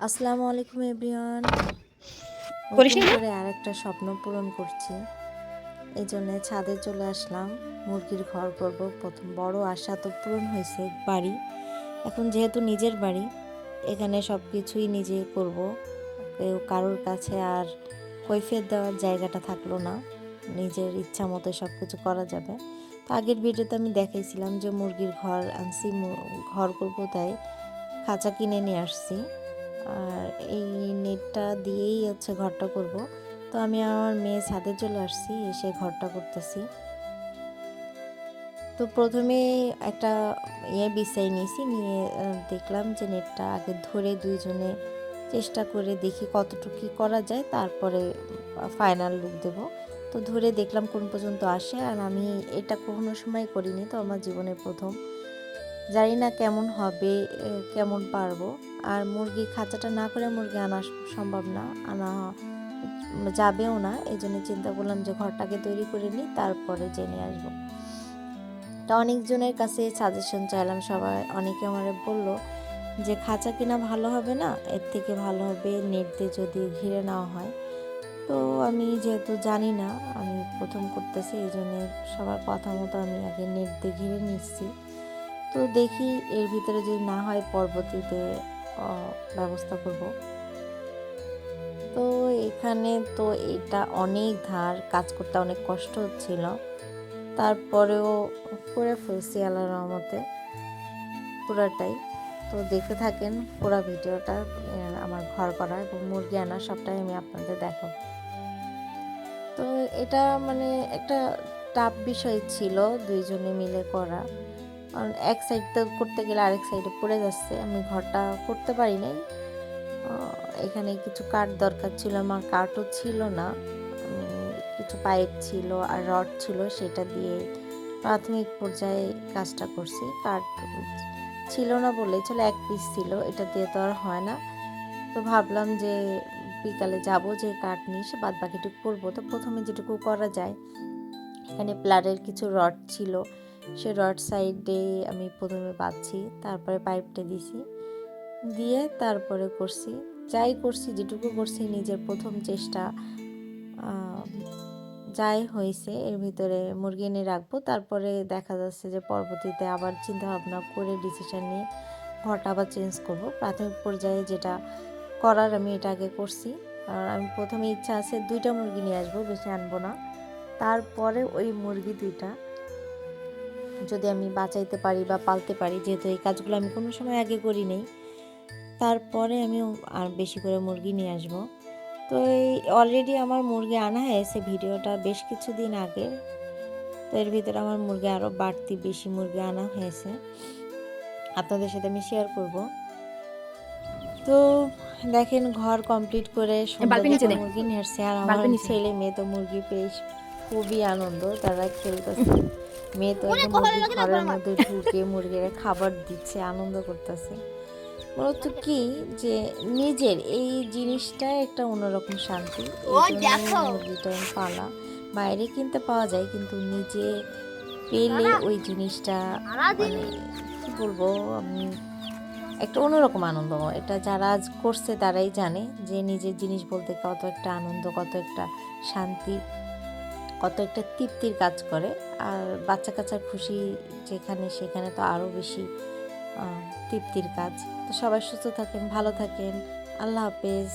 আসসালামু আলাইকুম এভরিওয়ান। করিস নতুন নি না? করে আরেকটা স্বপ্ন পূরণ করছি, এই জন্যে ছাদে চলে আসলাম। মুরগির ঘর করব। প্রথম বড় আশা তো পূরণ হয়েছে, বাড়ি। এখন যেহেতু নিজের বাড়ি, এখানে সব কিছুই নিজে করব। কেউ কারোর কাছে আর কৈফিয়ত দেওয়ার জায়গাটা থাকলো না, নিজের ইচ্ছা মতো সব কিছু করা যাবে। তো আগের ভিডিওতে আমি দেখাইছিলাম যে মুরগির ঘর আনছি, ঘর করব, তাই খাঁচা কিনে নিয়ে আসছি। আর এই নেটটা দিয়েই ঘরটা করব। তো আমি আমার মেয়ে ছাদে চলে আসছি, এসে ঘরটা করতেছি। তো প্রথমে একটা বিছাই নিয়েছি, নিয়ে দেখলাম যে নেটটা আগে ধরে দুইজনে চেষ্টা করে দেখি কতটুকু করা যায়, তারপরে ফাইনাল লুক দেব। তো ধরে দেখলাম কোন পর্যন্ত আসে। আর আমি এটা কোনো সময় করিনি, তো আমার জীবনের প্রথম। জানি না কেমন হবে, কেমন পারবো। আর মুরগি খাঁচাটা না করে মুরগি আনা সম্ভব না, আনা যাবেও না। এই জন্য চিন্তা করলাম যে ঘরটাকে তৈরি করে নিই, তারপরে জেনে আসবো। তা অনেকজনের কাছে সাজেশন চাইলাম, সবাই অনেকে আমারে বললো যে খাঁচা কিনা ভালো হবে না, এর থেকে ভালো হবে নেট দিয়ে যদি ঘিরে নেওয়া হয়। তো আমি যেহেতু জানি না, আমি প্রথম করতেছি, এই জন্য সবার কথা মতো আমি আগে নেট দিয়ে ঘিরে নিচ্ছি। তো দেখি এর ভিতরে যদি না হয় পরবর্তীতে ব্যবস্থা করব। তো এখানে তো এটা অনেক ধার, কাজ করতে অনেক কষ্ট হচ্ছিল, তারপরেও করে ফেলছি আল্লাহর রহমতে পুরাটাই। তো দেখতে থাকেন পুরা ভিডিওটা, আমার ঘর করা এবং মুরগি আনা সবটাই আমি আপনাদের দেখাবো। তো এটা মানে একটা টাফ বিষয় ছিল দুইজনে মিলে করা, কারণ এক সাইড তো করতে গেলে আরেক সাইডে পড়ে যাচ্ছে। আমি ঘরটা করতে পারি নাই। এখানে কিছু কাঠ দরকার ছিল, আমার কাঠও ছিল না। কিছু পাইপ ছিল আর রড ছিল, সেটা দিয়ে প্রাথমিক পর্যায়ে কাজটা করছি। কাঠ ছিল না বললেই চলে, এক পিস ছিল, এটা দিয়ে তো আর হয় না। তো ভাবলাম যে বিকালে যাব, যে কাঠ নিয়ে সে বাদ বাকিটুকু করবো। তো প্রথমে যেটুকু করা যায়, এখানে প্লারের কিছু রড ছিল, সে রড সাইডে আমি প্রথমে বাঁধছি, তারপরে পাইপটা দিছি, দিয়ে তারপরে করছি। যাই করছি, যেটুকু করছি নিজের প্রথম চেষ্টা, যাই হয়েছে এর ভিতরে মুরগি এনে রাখবো। তারপরে দেখা যাচ্ছে যে পরবর্তীতে আবার চিন্তা ভাবনা করে ডিসিশন নিয়ে ঘরটা আবার চেঞ্জ করব। প্রাথমিক পর্যায়ে যেটা করার আমি এটা আগে করছি। আর আমি প্রথমে ইচ্ছা আছে 2টা মুরগি নিয়ে আসবো, বেশি আনবো না। তারপরে ওই মুরগি 2টা যদি আমি বাঁচাইতে পারি বা পালতে পারি, যেহেতু এই কাজগুলো আমি কোনো সময় আগে করি নেই, তারপরে আমি আর বেশি করে মুরগি নিয়ে আসবো। তো এই অলরেডি আমার মুরগি আনা হয়েছে, ভিডিওটা বেশ কিছুদিন আগে। তো এর ভিতরে আমার মুরগি আরও বাড়তি বেশি মুরগি আনা হয়েছে, আপনাদের সাথে আমি শেয়ার করব। তো দেখেন ঘর কমপ্লিট করে সুন্দর বালতি নিচে দুটো দে, মুরগি নিয়ে আসছে। আর আমার বালতি নিচে। ছেলে মেয়ে তো মুরগি পেয়ে খুবই আনন্দ, তারা খেলতেছে। মেয়ে তো একদম মুরগি ঘরের মধ্যে ঢুকে মুরগিরা খাবার দিচ্ছে, আনন্দ করতেছে। মূলত কি যে নিজের এই জিনিসটা একটা অন্যরকম শান্তি, এই জন্যই মুরগিটা পালা। বাইরে কিনতে পাওয়া যায়, কিন্তু নিজে পেলে ওই জিনিসটা মানে কি বলবো আমি, একটা অন্যরকম আনন্দ। এটা যারা আজ করছে তারাই জানে যে নিজের জিনিস বলতে কত একটা আনন্দ, কত একটা শান্তি, কত একটা তৃপ্তির কাজ করে। আর বাচ্চা কাচ্চার খুশি যেখানে, সেখানে তো আরও বেশি তৃপ্তির কাজ। তো সবাই সুস্থ থাকেন, ভালো থাকেন, আল্লাহ হাফেজ।